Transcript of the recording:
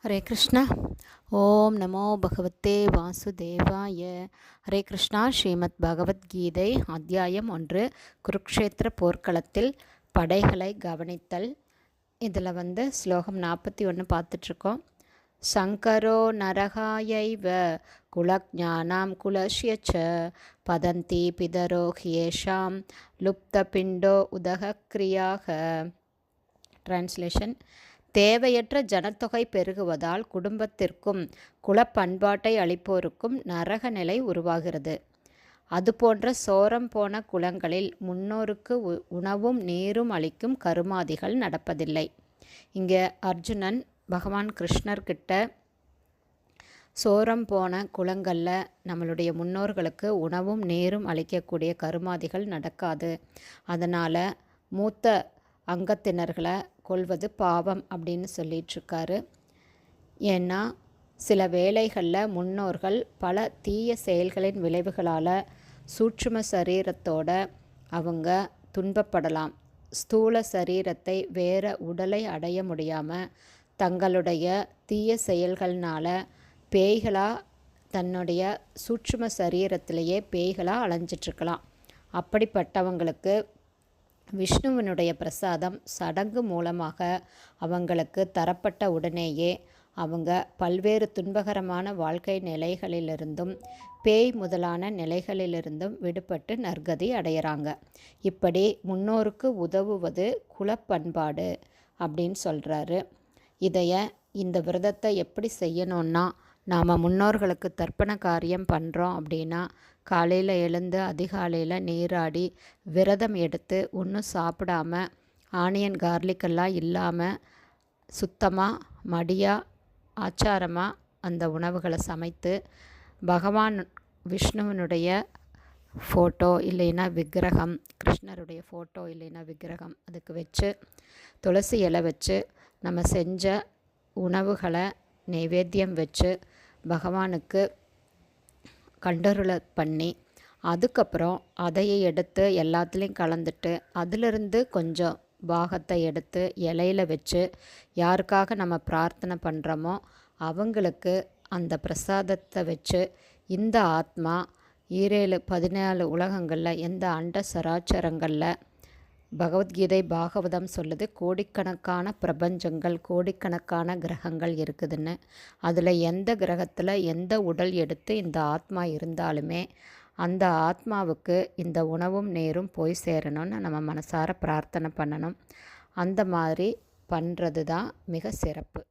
ஹரே கிருஷ்ணா. ஓம் நமோ பகவத்தே வாசுதேவாய. ஹரே கிருஷ்ணா. ஸ்ரீமத் பகவத்கீதை அத்தியாயம் 1, குருக்ஷேத்திர போர்க்களத்தில் படைகளை கவனித்தல். இதில் ஸ்லோகம் 41 பார்த்துட்ருக்கோம். சங்கரோ நரகாயைவ குலஜானாம் குலஷ்யச்ச பதந்தி பிதரோ ஹியேஷாம் லுப்த பிண்டோ உதகக்ரியாக. டிரான்ஸ்லேஷன்: தேவையற்ற ஜனத்தொகை பெருகுவதால் குடும்பத்திற்கும் குலப்பண்பாட்டை அளிப்போருக்கும் நரக நிலை உருவாகிறது. அதுபோன்ற சோரம் போன குலங்களில் முன்னோருக்கு உணவும் நீரும் அளிக்கும் கருமாதிகள் நடப்பதில்லை. இங்கே அர்ஜுனன் பகவான் கிருஷ்ணர்கிட்ட சோரம் போன குலங்களில் நம்மளுடைய முன்னோர்களுக்கு உணவும் நீரும் அளிக்கக்கூடிய கருமாதிகள் நடக்காது, அதனால் மூத்த அங்கத்தினர்களை கொல்வது பாவம் அப்படின்னு சொல்லிகிட்ருக்காரு. ஏன்னா சில வேளைகளில் முன்னோர்கள் பல தீய செயல்களின் விளைவுகளால் சூட்சும சரீரத்தோட அவங்க துன்பப்படலாம். ஸ்தூல சரீரத்தை வேற உடலை அடைய முடியாமல் தங்களுடைய தீய செயல்கள்னால பேய்களாக தன்னுடைய சூட்சும சரீரத்திலேயே பேய்களாக அலைஞ்சிட்ருக்கலாம். அப்படிப்பட்டவங்களுக்கு விஷ்ணுவினுடைய பிரசாதம் சடங்கு மூலமாக அவங்களுக்கு தரப்பட்ட உடனேயே அவங்க பல்வேறு துன்பகரமான வாழ்க்கை நிலைகளிலிருந்தும் பேய் முதலான நிலைகளிலிருந்தும் விடுபட்டு நற்கதி அடையிறாங்க. இப்படி முன்னோருக்கு உதவுவது குலப்பண்பாடு அப்படின்னு சொல்கிறாரு. இந்த விரதத்தை எப்படி செய்யணுன்னா, நாம் முன்னோர்களுக்கு தர்ப்பண காரியம் பண்ணுறோம் அப்படின்னா காலையில் எழுந்து அதிகாலையில் நீராடி விரதம் எடுத்து ஒன்றும் சாப்பிடாம ஆனியன் கார்லிக்கெல்லாம் இல்லாமல் சுத்தமாக மடியாக ஆச்சாரமாக அந்த உணவுகளை சமைத்து பகவான் விஷ்ணுவனுடைய ஃபோட்டோ இல்லைன்னா விக்கிரகம், கிருஷ்ணருடைய ஃபோட்டோ இல்லைன்னா விக்கிரகம் அதுக்கு வச்சு துளசி இலை வச்சு நம்ம செஞ்ச உணவுகளை நைவேத்தியம் வச்சு பகவானுக்கு கண்டருளை பண்ணி அதுக்கப்புறம் அதையை எடுத்து எல்லாத்துலேயும் கலந்துட்டு அதிலிருந்து கொஞ்சம் பாகத்தை எடுத்து இலையில் வச்சு யாருக்காக நம்ம பிரார்த்தனை பண்ணுறோமோ அவங்களுக்கு அந்த பிரசாதத்தை வச்சு இந்த ஆத்மா 14 உலகங்களில் எந்த அண்ட சராச்சரங்களில் பகவத்கீதை பாகவதம் சொல்லுது கோடிக்கணக்கான பிரபஞ்சங்கள் கோடிக்கணக்கான கிரகங்கள் இருக்குதுன்னு. அதில் எந்த கிரகத்தில் எந்த உடல் எடுத்து இந்த ஆத்மா இருந்தாலுமே அந்த ஆத்மாவுக்கு இந்த உணவும் நீரும் போய் சேரணும்னு நம்ம மனசார பிரார்த்தனை பண்ணணும். அந்த மாதிரி பண்ணுறது தான் மிக சிறப்பு.